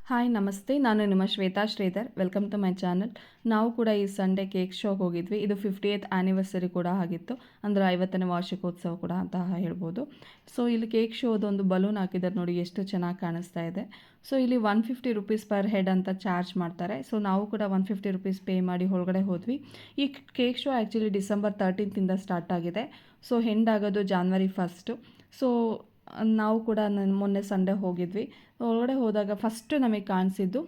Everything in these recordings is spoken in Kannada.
ಹಾಯ್ ನಮಸ್ತೆ, ನಾನು ನಿಮ್ಮ Shweta Sridhar. Welcome to my channel. ನಾವು ಕೂಡ ಈ ಸಂಡೇ ಕೇಕ್ ಶೋಗೆ ಹೋಗಿದ್ವಿ. ಇದು 50th ಆ್ಯನಿವರ್ಸರಿ ಕೂಡ ಆಗಿತ್ತು, ಅಂದರೆ 50ನೇ ವಾರ್ಷಿಕೋತ್ಸವ ಕೂಡ ಅಂತ ಹೇಳ್ಬೋದು. ಸೊ ಇಲ್ಲಿ ಕೇಕ್ ಶೋದೊಂದು ಬಲೂನ್ ಹಾಕಿದ್ದಾರೆ ನೋಡಿ, ಎಷ್ಟು ಚೆನ್ನಾಗಿ ಕಾಣಿಸ್ತಾ ಇದೆ. ಸೊ ಇಲ್ಲಿ 150 ರುಪೀಸ್ ಪರ್ ಹೆಡ್ ಅಂತ ಚಾರ್ಜ್ ಮಾಡ್ತಾರೆ. ಸೊ ನಾವು ಕೂಡ 150 ರುಪೀಸ್ ಪೇ ಮಾಡಿ ಒಳಗಡೆ ಹೋದ್ವಿ. ಈ cake show actually December 13th start ಆಗಿದೆ. ಸೊ ಎಂಡ್ ಆಗೋದು January 1. ಸೊ ನಾವು ಕೂಡ ಮೊನ್ನೆ ಸಂಡೇ ಹೋಗಿದ್ವಿ. ಒಳಗಡೆ ಹೋದಾಗ ಫಸ್ಟು ನಮಗೆ ಕಾಣಿಸಿದ್ದು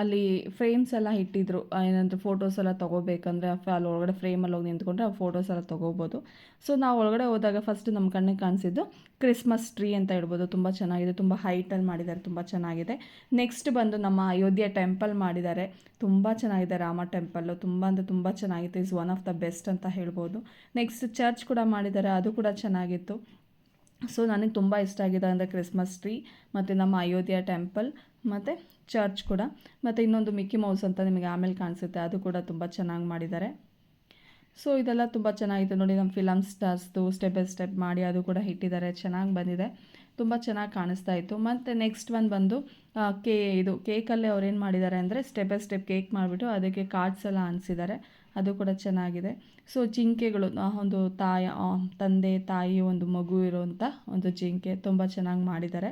ಅಲ್ಲಿ ಫ್ರೇಮ್ಸ್ ಎಲ್ಲ ಇಟ್ಟಿದ್ರು. ಏನಂದ್ರೆ ಫೋಟೋಸ್ ಎಲ್ಲ ತೊಗೋಬೇಕಂದ್ರೆ ಅಲ್ಲಿ ಒಳಗಡೆ ಫ್ರೇಮಲ್ಲಿ ಹೋಗಿ ನಿಂತ್ಕೊಂಡ್ರೆ ಆ ಫೋಟೋಸ್ ಎಲ್ಲ ತೊಗೋಬೋದು. ಸೊ ನಾವು ಒಳಗಡೆ ಹೋದಾಗ ಫಸ್ಟ್ ನಮ್ಮ ಕಣ್ಣಿಗೆ ಕಾಣಿಸಿದ್ದು ಕ್ರಿಸ್ಮಸ್ ಟ್ರೀ ಅಂತ ಹೇಳ್ಬೋದು. ತುಂಬ ಚೆನ್ನಾಗಿದೆ, ತುಂಬ ಹೈಟಲ್ಲಿ ಮಾಡಿದ್ದಾರೆ, ತುಂಬ ಚೆನ್ನಾಗಿದೆ. ನೆಕ್ಸ್ಟ್ ಬಂದು ನಮ್ಮ ಅಯೋಧ್ಯೆ ಟೆಂಪಲ್ ಮಾಡಿದ್ದಾರೆ. ತುಂಬ ಚೆನ್ನಾಗಿದೆ ರಾಮ ಟೆಂಪಲ್ಲು, ತುಂಬ ಅಂದರೆ ತುಂಬ ಚೆನ್ನಾಗಿತ್ತು. Is one of the best ಅಂತ ಹೇಳ್ಬೋದು. ನೆಕ್ಸ್ಟ್ ಚರ್ಚ್ ಕೂಡ ಮಾಡಿದ್ದಾರೆ, ಅದು ಕೂಡ ಚೆನ್ನಾಗಿತ್ತು. ಸೊ ನನಗೆ ತುಂಬ ಇಷ್ಟ ಆಗಿದೆ ಅಂದರೆ ಕ್ರಿಸ್ಮಸ್ ಟ್ರೀ ಮತ್ತು ನಮ್ಮ ಅಯೋಧ್ಯೆ ಟೆಂಪಲ್ ಮತ್ತು ಚರ್ಚ್ ಕೂಡ. ಮತ್ತು ಇನ್ನೊಂದು ಮಿಕ್ಕಿ ಮೌಸ್ ಅಂತ ನಿಮಗೆ ಆಮೇಲೆ ಕಾಣಿಸುತ್ತೆ, ಅದು ಕೂಡ ತುಂಬ ಚೆನ್ನಾಗಿ ಮಾಡಿದ್ದಾರೆ. ಸೊ ಇದೆಲ್ಲ ತುಂಬ ಚೆನ್ನಾಗಿದೆ ನೋಡಿ. ನಮ್ಮ ಫಿಲಮ್ ಸ್ಟಾರ್ಸ್ದು ಸ್ಟೆಪ್ ಬೈ ಸ್ಟೆಪ್ ಮಾಡಿ ಅದು ಕೂಡ ಇಟ್ಟಿದ್ದಾರೆ, ಚೆನ್ನಾಗಿ ಬಂದಿದೆ, ತುಂಬ ಚೆನ್ನಾಗಿ ಕಾಣಿಸ್ತಾ ಇತ್ತು. ಮತ್ತು ನೆಕ್ಸ್ಟ್ ಬಂದು ಇದು ಕೇಕಲ್ಲೇ ಅವ್ರು ಏನು ಮಾಡಿದ್ದಾರೆ ಅಂದರೆ ಸ್ಟೆಪ್ ಬೈ ಸ್ಟೆಪ್ ಕೇಕ್ ಮಾಡಿಬಿಟ್ಟು ಅದಕ್ಕೆ ಕಾರ್ಡ್ಸ್ ಎಲ್ಲ ಅಂಟಿಸಿದ್ದಾರೆ, ಅದು ಕೂಡ ಚೆನ್ನಾಗಿದೆ. ಸೊ ಜಿಂಕೆಗಳು, ಒಂದು ತಂದೆ ತಾಯಿ ಒಂದು ಮಗು ಇರೋವಂಥ ಒಂದು ಜಿಂಕೆ, ತುಂಬ ಚೆನ್ನಾಗಿ ಮಾಡಿದ್ದಾರೆ,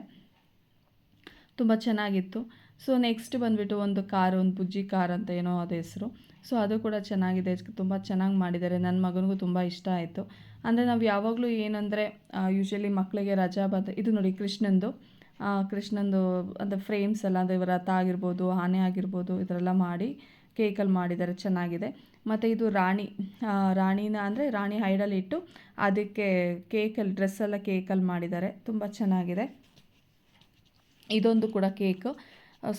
ತುಂಬ ಚೆನ್ನಾಗಿತ್ತು. ಸೊ ನೆಕ್ಸ್ಟ್ ಬಂದುಬಿಟ್ಟು ಒಂದು ಕಾರು, ಒಂದು ಬುಜ್ಜಿ ಕಾರ್ ಅಂತ ಏನೋ ಅದು ಹೆಸರು. ಸೊ ಅದು ಕೂಡ ಚೆನ್ನಾಗಿದೆ, ತುಂಬ ಚೆನ್ನಾಗಿ ಮಾಡಿದ್ದಾರೆ. ನನ್ನ ಮಗನಿಗೂ ತುಂಬ ಇಷ್ಟ ಆಯಿತು. ಅಂದರೆ ನಾವು ಯಾವಾಗಲೂ ಏನಂದರೆ ಯೂಶ್ವಲಿ ಮಕ್ಕಳಿಗೆ ರಜಾ ಬಂದು ಇದು ನೋಡಿ ಕೃಷ್ಣಂದು ಅಂದರೆ ಫ್ರೇಮ್ಸ್ ಎಲ್ಲ ಅಂದರೆ ರಥ ಆಗಿರ್ಬೋದು, ಆನೆ ಆಗಿರ್ಬೋದು, ಇದರೆಲ್ಲ ಮಾಡಿ ಕೇಕಲ್ಲಿ ಮಾಡಿದ್ದಾರೆ, ಚೆನ್ನಾಗಿದೆ. ಮತ್ತು ಇದು ರಾಣಿನ ಅಂದರೆ ರಾಣಿ ಹೈಡಲ್ಲಿ ಇಟ್ಟು ಅದಕ್ಕೆ ಕೇಕಲ್ಲಿ ಡ್ರೆಸ್ಸೆಲ್ಲ ಕೇಕಲ್ಲಿ ಮಾಡಿದ್ದಾರೆ, ತುಂಬ ಚೆನ್ನಾಗಿದೆ. ಇದೊಂದು ಕೂಡ ಕೇಕು,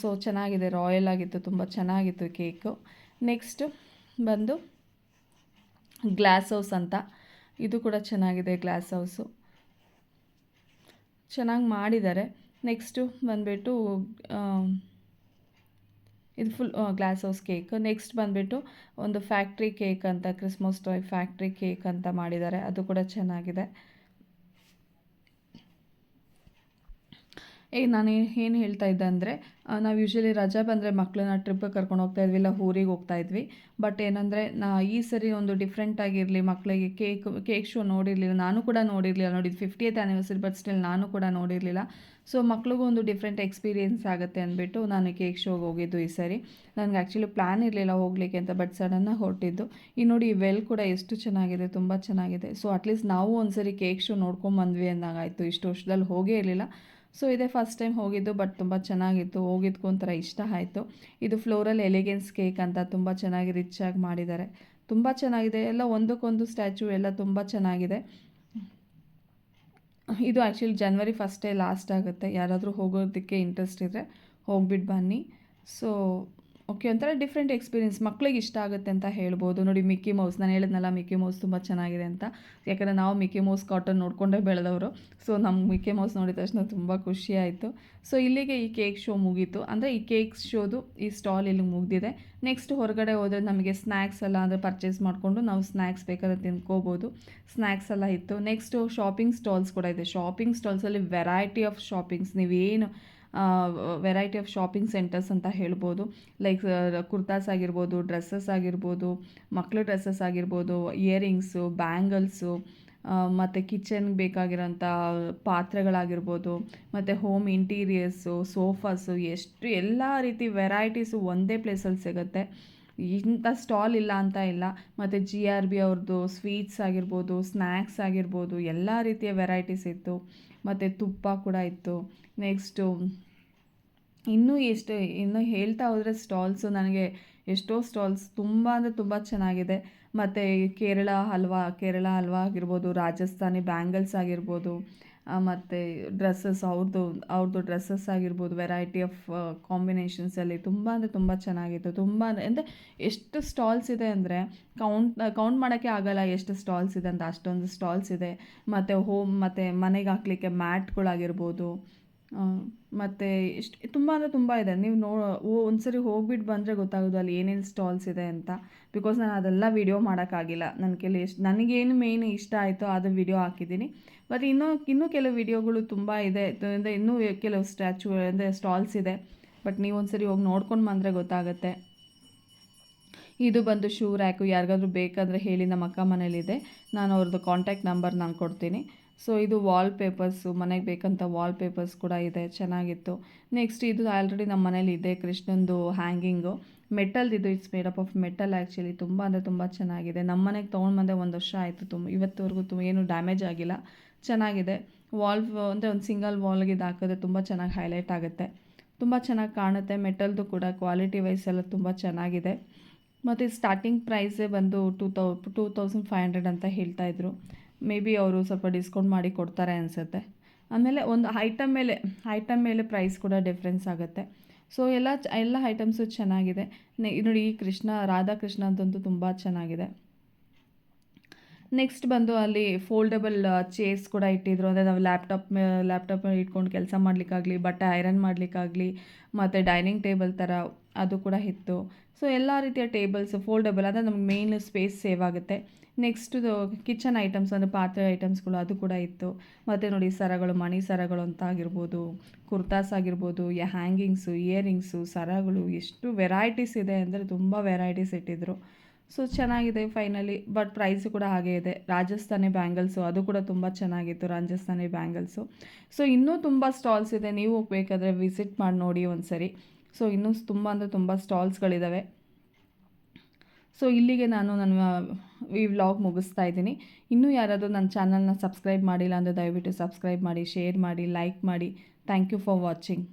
ಸೊ ಚೆನ್ನಾಗಿದೆ, ರಾಯಲ್ ಆಗಿತ್ತು, ತುಂಬ ಚೆನ್ನಾಗಿತ್ತು ಕೇಕು. ನೆಕ್ಸ್ಟು ಬಂದು ಗ್ಲಾಸ್ ಹೌಸ್ ಅಂತ, ಇದು ಕೂಡ ಚೆನ್ನಾಗಿದೆ, ಗ್ಲಾಸ್ ಹೌಸು ಚೆನ್ನಾಗಿ ಮಾಡಿದ್ದಾರೆ. ನೆಕ್ಸ್ಟು ಬಂದುಬಿಟ್ಟು ಇದು full glass house cake. Next ಬಂದುಬಿಟ್ಟು ಒಂದು ಫ್ಯಾಕ್ಟ್ರಿ ಕೇಕ್ ಅಂತ, ಕ್ರಿಸ್ಮಸ್ ಟಾಯ್ ಫ್ಯಾಕ್ಟ್ರಿ ಕೇಕ್ ಅಂತ ಮಾಡಿದ್ದಾರೆ, ಅದು ಕೂಡ ಚೆನ್ನಾಗಿದೆ. ನಾನು ಏನು ಹೇಳ್ತಾ ಇದ್ದೆ ಅಂದರೆ ನಾವು ಯೂಶ್ವಲಿ ರಜಾ ಬಂದರೆ ಮಕ್ಕಳನ್ನ ಟ್ರಿಪ್ಪಿಗೆ ಕರ್ಕೊಂಡು ಹೋಗ್ತಾಯಿದ್ವಿ, ಇಲ್ಲ ಊರಿಗೆ ಹೋಗ್ತಾಯಿದ್ವಿ. ಬಟ್ ಏನಂದರೆ ಈ ಸರಿ ಒಂದು ಡಿಫ್ರೆಂಟಾಗಿರಲಿ, ಮಕ್ಕಳಿಗೆ ಕೇಕ್ ಶೋ ನೋಡಿರಲಿಲ್ಲ, ನಾನು ಕೂಡ ನೋಡಿರಲಿಲ್ಲ ನೋಡಿ. 50th ಆ್ಯನಿವರ್ಸರಿ ಬಟ್ ಸ್ಟಿಲ್ ನಾನು ಕೂಡ ನೋಡಿರಲಿಲ್ಲ. ಸೊ ಮಕ್ಳಿಗೂ ಒಂದು ಡಿಫ್ರೆಂಟ್ ಎಕ್ಸ್ಪೀರಿಯೆನ್ಸ್ ಆಗುತ್ತೆ ಅಂದ್ಬಿಟ್ಟು ನಾನು ಕೇಕ್ ಶೋಗೆ ಹೋಗಿದ್ದು ಈ ಸರಿ. ನನಗೆ ಆ್ಯಕ್ಚುಲಿ ಪ್ಲ್ಯಾನ್ ಇರಲಿಲ್ಲ ಹೋಗಲಿಕ್ಕೆ ಅಂತ, ಬಟ್ ಸಡನ್ನಾಗಿ ಹೊರಟಿದ್ದು. ಈ ನೋಡಿ ಈ ವೆಲ್ ಕೂಡ ಎಷ್ಟು ಚೆನ್ನಾಗಿದೆ, ತುಂಬ ಚೆನ್ನಾಗಿದೆ. ಸೊ ಅಟ್ಲೀಸ್ಟ್ ನಾವು ಒಂದು ಸರಿ ಕೇಕ್ ಶೋ ನೋಡ್ಕೊಂಬಂದ್ವಿ ಅಂದಾಗಾಯಿತು, ಇಷ್ಟು ವರ್ಷದಲ್ಲಿ ಹೋಗೇ ಇರಲಿಲ್ಲ. ಸೊ ಇದೇ ಫಸ್ಟ್ ಟೈಮ್ ಹೋಗಿದ್ದು, ಬಟ್ ತುಂಬ ಚೆನ್ನಾಗಿತ್ತು, ಹೋಗಿದ್ದಕ್ಕೂ ಒಂಥರ ಇಷ್ಟ ಆಯಿತು. ಇದು ಫ್ಲೋರಲ್ ಎಲಿಗೆನ್ಸ್ ಕೇಕ್ ಅಂತ, ತುಂಬ ಚೆನ್ನಾಗಿ ರಿಚಾಗಿ ಮಾಡಿದ್ದಾರೆ, ತುಂಬ ಚೆನ್ನಾಗಿದೆ. ಎಲ್ಲ ಒಂದಕ್ಕೊಂದು ಸ್ಟ್ಯಾಚು ಎಲ್ಲ ತುಂಬ ಚೆನ್ನಾಗಿದೆ. ಇದು ಆ್ಯಕ್ಚುಲಿ January 1 ಲಾಸ್ಟ್ ಆಗುತ್ತೆ. ಯಾರಾದರೂ ಹೋಗೋದಕ್ಕೆ ಇಂಟ್ರೆಸ್ಟ್ ಇದ್ದರೆ ಹೋಗ್ಬಿಟ್ಟು ಬನ್ನಿ. ಸೊ ಓಕೆ, ಒಂಥರ ಡಿಫ್ರೆಂಟ್ ಎಕ್ಸ್ಪೀರಿಯೆನ್ಸ್, ಮಕ್ಳಿಗೆ ಇಷ್ಟ ಆಗುತ್ತೆ ಅಂತ ಹೇಳ್ಬೋದು. ನೋಡಿ ಮಿಕ್ಕಿ ಮೌಸ್, ನಾನು ಹೇಳಿದ್ನಲ್ಲ ಮಿಕ್ಕಿ ಮೌಸ್ ತುಂಬ ಚೆನ್ನಾಗಿದೆ ಅಂತ, ಯಾಕಂದರೆ ನಾವು ಮಿಕ್ಕಿ ಮೌಸ್ ಕಾಟನ್ ನೋಡಿಕೊಂಡೇ ಬೆಳೆದವರು. ಸೊ ನಮ್ಗೆ ಮಿಕ್ಕಿ ಮೌಸ್ ನೋಡಿದ ತಕ್ಷಣ ತುಂಬ ಖುಷಿ ಆಯಿತು. ಸೊ ಇಲ್ಲಿಗೆ ಈ ಕೇಕ್ ಶೋ ಮುಗೀತು, ಅಂದರೆ ಈ ಕೇಕ್ ಶೋದು ಈ ಸ್ಟಾಲ್ ಇಲ್ಲಿ ಮುಗಿದಿದೆ. ನೆಕ್ಸ್ಟ್ ಹೊರಗಡೆ ಹೋದರೆ ನಮಗೆ ಸ್ನ್ಯಾಕ್ಸ್ ಎಲ್ಲ ಅಂದರೆ ಪರ್ಚೇಸ್ ಮಾಡಿಕೊಂಡು ನಾವು ಸ್ನ್ಯಾಕ್ಸ್ ಬೇಕಾದ್ರೆ ತಿನ್ಕೋಬೋದು, ಸ್ನ್ಯಾಕ್ಸ್ ಎಲ್ಲ ಇತ್ತು. ನೆಕ್ಸ್ಟು ಶಾಪಿಂಗ್ ಸ್ಟಾಲ್ಸ್ ಕೂಡ ಇದೆ. ಶಾಪಿಂಗ್ ಸ್ಟಾಲ್ಸಲ್ಲಿ ವೆರೈಟಿ ಆಫ್ ಶಾಪಿಂಗ್ಸ್, ನೀವೇನು ವೆರೈಟಿ ಆಫ್ ಶಾಪಿಂಗ್ ಸೆಂಟರ್ಸ್ ಅಂತ ಹೇಳ್ಬೋದು. ಲೈಕ್ ಕುರ್ತಾಸ್ ಆಗಿರ್ಬೋದು, ಡ್ರೆಸ್ಸಸ್ ಆಗಿರ್ಬೋದು, ಮಕ್ಕಳು ಡ್ರೆಸ್ಸಸ್ ಆಗಿರ್ಬೋದು, ಇಯರಿಂಗ್ಸು, ಬ್ಯಾಂಗಲ್ಸು, ಮತ್ತು ಕಿಚನ್ಗೆ ಬೇಕಾಗಿರೋಂಥ ಪಾತ್ರೆಗಳಾಗಿರ್ಬೋದು, ಮತ್ತು ಹೋಮ್ ಇಂಟೀರಿಯರ್ಸು, ಸೋಫಾಸು, ಎಷ್ಟು ಎಲ್ಲ ರೀತಿ ವೆರೈಟೀಸು ಒಂದೇ ಪ್ಲೇಸಲ್ಲಿ ಸಿಗುತ್ತೆ. ಇಂಥ ಸ್ಟಾಲ್ ಇಲ್ಲ ಅಂತ ಇಲ್ಲ. ಮತ್ತು GRB ಅವ್ರದ್ದು ಸ್ವೀಟ್ಸ್ ಆಗಿರ್ಬೋದು, ಸ್ನ್ಯಾಕ್ಸ್ ಆಗಿರ್ಬೋದು, ಎಲ್ಲ ರೀತಿಯ ವೆರೈಟೀಸ್ ಇತ್ತು. ಮತ್ತು ತುಪ್ಪ ಕೂಡ ಇತ್ತು. ನೆಕ್ಸ್ಟು ಇನ್ನೂ ಹೇಳ್ತಾ ಹೋದರೆ ಸ್ಟಾಲ್ಸು, ನನಗೆ ಎಷ್ಟೋ ಸ್ಟಾಲ್ಸ್ ತುಂಬ ಅಂದರೆ ತುಂಬ ಚೆನ್ನಾಗಿದೆ. ಮತ್ತು ಕೇರಳ ಹಲ್ವಾ ಆಗಿರ್ಬೋದು, ರಾಜಸ್ಥಾನಿ ಬ್ಯಾಂಗಲ್ಸ್ ಆಗಿರ್ಬೋದು, ಮತ್ತು ಡ್ರೆಸ್ಸಸ್ ಅವ್ರದ್ದು ಡ್ರೆಸ್ಸಸ್ ಆಗಿರ್ಬೋದು, ವೆರೈಟಿ ಆಫ್ ಕಾಂಬಿನೇಷನ್ಸಲ್ಲಿ ತುಂಬ ಅಂದರೆ ತುಂಬ ಚೆನ್ನಾಗಿತ್ತು. ತುಂಬ ಅಂದರೆ ಎಷ್ಟು ಸ್ಟಾಲ್ಸ್ ಇದೆ ಅಂದರೆ ಕೌಂಟ್ ಮಾಡೋಕ್ಕೆ ಆಗೋಲ್ಲ ಎಷ್ಟು ಸ್ಟಾಲ್ಸ್ ಇದೆ ಅಂತ, ಅಷ್ಟೊಂದು ಸ್ಟಾಲ್ಸ್ ಇದೆ. ಮತ್ತು ಮನೆಗೆ ಹಾಕ್ಲಿಕ್ಕೆ ಮ್ಯಾಟ್ಗಳಾಗಿರ್ಬೋದು, ಮತ್ತು ತುಂಬ ಅಂದರೆ ತುಂಬ ಇದೆ. ನೀವು ಒಂದ್ಸರಿ ಹೋಗ್ಬಿಟ್ಟು ಬಂದರೆ ಗೊತ್ತಾಗೋದು ಅಲ್ಲಿ ಏನೇನು ಸ್ಟಾಲ್ಸ್ ಇದೆ ಅಂತ. ಬಿಕಾಸ್ ನಾನು ಅದೆಲ್ಲ ವಿಡಿಯೋ ಮಾಡೋಕ್ಕಾಗಿಲ್ಲ, ನನ್ನ ಕೈಲಿ ನನಗೇನು ಮೇಯ್ನ್ ಇಷ್ಟ ಆಯಿತೋ ಅದು ವಿಡಿಯೋ ಹಾಕಿದ್ದೀನಿ. ಮತ್ತು ಇನ್ನೂ ಕೆಲವು ವಿಡಿಯೋಗಳು ತುಂಬ ಇದೆ, ಇನ್ನೂ ಕೆಲವು ಸ್ಟ್ಯಾಚು ಅಂದರೆ ಸ್ಟಾಲ್ಸ್ ಇದೆ, ಬಟ್ ನೀವು ಒಂದ್ಸರಿ ಹೋಗಿ ನೋಡ್ಕೊಂಡು ಬಂದರೆ ಗೊತ್ತಾಗುತ್ತೆ. ಇದು ಬಂದು ಶೂ ರ್ಯಾಕು, ಯಾರಿಗಾದ್ರೂ ಬೇಕಾದರೆ ಹೇಳಿ, ನಮ್ಮ ಅಕ್ಕ ಮನೇಲಿದೆ, ನಾನು ಅವ್ರದ್ದು ಕಾಂಟ್ಯಾಕ್ಟ್ ನಂಬರ್ ನಾನು ಕೊಡ್ತೀನಿ. ಸೊ ಇದು ವಾಲ್ ಪೇಪರ್ಸು, ಮನೆಗೆ ಬೇಕಂತ ವಾಲ್ ಪೇಪರ್ಸ್ ಕೂಡ ಇದೆ, ಚೆನ್ನಾಗಿತ್ತು. ನೆಕ್ಸ್ಟ್ ಇದು ಆಲ್ರೆಡಿ ನಮ್ಮ ಮನೇಲಿ ಇದೆ, ಕೃಷ್ಣಂದು ಹ್ಯಾಂಗಿಂಗು, ಮೆಟಲ್ದಿದು, it's made up of metal actually, ತುಂಬ ಅಂದರೆ ತುಂಬ ಚೆನ್ನಾಗಿದೆ. ನಮ್ಮ ಮನೆಗೆ ತೊಗೊಂಡು ಬಂದೆ 1 ವರ್ಷ ಆಯಿತು, ಇವತ್ತುವರೆಗೂ ಏನು ಡ್ಯಾಮೇಜ್ ಆಗಿಲ್ಲ, ಚೆನ್ನಾಗಿದೆ. ವಾಲ್ ಅಂದರೆ ಒಂದು ಸಿಂಗಲ್ ವಾಲ್ಗೆ ಇದು ಹಾಕಿದ್ರೆ ತುಂಬ ಚೆನ್ನಾಗಿ ಹೈಲೈಟ್ ಆಗುತ್ತೆ, ತುಂಬ ಚೆನ್ನಾಗಿ ಕಾಣುತ್ತೆ. ಮೆಟಲ್ದು ಕೂಡ ಕ್ವಾಲಿಟಿ ವೈಸ್ ಎಲ್ಲ ತುಂಬ ಚೆನ್ನಾಗಿದೆ. ಮತ್ತು ಸ್ಟಾರ್ಟಿಂಗ್ ಪ್ರೈಸೇ ಬಂದು 2500 ಅಂತ ಹೇಳ್ತಾಯಿದ್ರು. ಮೇ ಬಿ ಅವರು ಸ್ವಲ್ಪ ಡಿಸ್ಕೌಂಟ್ ಮಾಡಿ ಕೊಡ್ತಾರೆ ಅನಿಸುತ್ತೆ. ಆಮೇಲೆ ಒಂದು ಐಟಮ್ ಮೇಲೆ ಪ್ರೈಸ್ ಕೂಡ ಡಿಫ್ರೆನ್ಸ್ ಆಗುತ್ತೆ. ಸೊ ಎಲ್ಲ ಐಟಮ್ಸು ಚೆನ್ನಾಗಿದೆ. ನೋಡಿ, ಈ ರಾಧಾಕೃಷ್ಣ ಅಂತಂತೂ ತುಂಬ ಚೆನ್ನಾಗಿದೆ. ನೆಕ್ಸ್ಟ್ ಬಂದು ಅಲ್ಲಿ ಫೋಲ್ಡಬಲ್ ಚೇರ್ಸ್ ಕೂಡ ಇಟ್ಟಿದ್ರು. ಅಂದರೆ ನಾವು ಲ್ಯಾಪ್ಟಾಪ್ ಇಟ್ಕೊಂಡು ಕೆಲಸ ಮಾಡಲಿಕ್ಕಾಗಲಿ, ಬಟ್ಟೆ ಐರನ್ ಮಾಡಲಿಕ್ಕಾಗಲಿ, ಮತ್ತು ಡೈನಿಂಗ್ ಟೇಬಲ್ ಥರ ಅದು ಕೂಡ ಇತ್ತು. ಸೊ ಎಲ್ಲ ರೀತಿಯ ಟೇಬಲ್ಸು ಫೋಲ್ಡಬಲ್, ಅಂದರೆ ನಮ್ಗೆ ಮೇನ್ ಸ್ಪೇಸ್ ಸೇವ್ ಆಗುತ್ತೆ. ನೆಕ್ಸ್ಟು ಕಿಚನ್ ಐಟಮ್ಸ್, ಅಂದರೆ ಪಾತ್ರೆ ಐಟಮ್ಸ್ಗಳು ಅದು ಕೂಡ ಇತ್ತು. ಮತ್ತು ನೋಡಿ, ಸರಗಳು, ಮಣಿ ಸರಗಳು ಅಂತ ಆಗಿರ್ಬೋದು, ಕುರ್ತಾಸ್ ಆಗಿರ್ಬೋದು, ಹ್ಯಾಂಗಿಂಗ್ಸು, ಇಯರಿಂಗ್ಸು, ಸರಗಳು, ಎಷ್ಟು ವೆರೈಟೀಸ್ ಇದೆ ಅಂದರೆ ತುಂಬ ವೆರೈಟೀಸ್ ಇಟ್ಟಿದ್ರು. ಸೊ ಚೆನ್ನಾಗಿದೆ ಫೈನಲಿ. ಬಟ್ ಪ್ರೈಸು ಕೂಡ ಹಾಗೇ ಇದೆ. ರಾಜಸ್ಥಾನಿ ಬ್ಯಾಂಗಲ್ಸು ಅದು ಕೂಡ ತುಂಬ ಚೆನ್ನಾಗಿತ್ತು, ರಾಜಸ್ಥಾನಿ ಬ್ಯಾಂಗಲ್ಸು. ಸೊ ಇನ್ನೂ ತುಂಬ ಸ್ಟಾಲ್ಸ್ ಇದೆ, ನೀವು ಬೇಕಾದರೆ ವಿಸಿಟ್ ಮಾಡಿ ನೋಡಿ ಒಂದ್ಸರಿ. ಸೊ ಇನ್ನೂ ತುಂಬ ಅಂದರೆ ತುಂಬ ಸ್ಟಾಲ್ಸ್ಗಳಿದ್ದಾವೆ. ಸೊ ಇಲ್ಲಿಗೆ ನಾನು ನನ್ನ ಈ ವ್ಲಾಗ್ ಮುಗಿಸ್ತಾ ಇದ್ದೀನಿ. ಇನ್ನೂ ಯಾರಾದರೂ ನನ್ನ ಚಾನಲ್ನ ಸಬ್ಸ್ಕ್ರೈಬ್ ಮಾಡಿಲ್ಲ ಅಂದರೆ ದಯವಿಟ್ಟು ಸಬ್ಸ್ಕ್ರೈಬ್ ಮಾಡಿ, ಶೇರ್ ಮಾಡಿ, ಲೈಕ್ ಮಾಡಿ. Thank you for watching.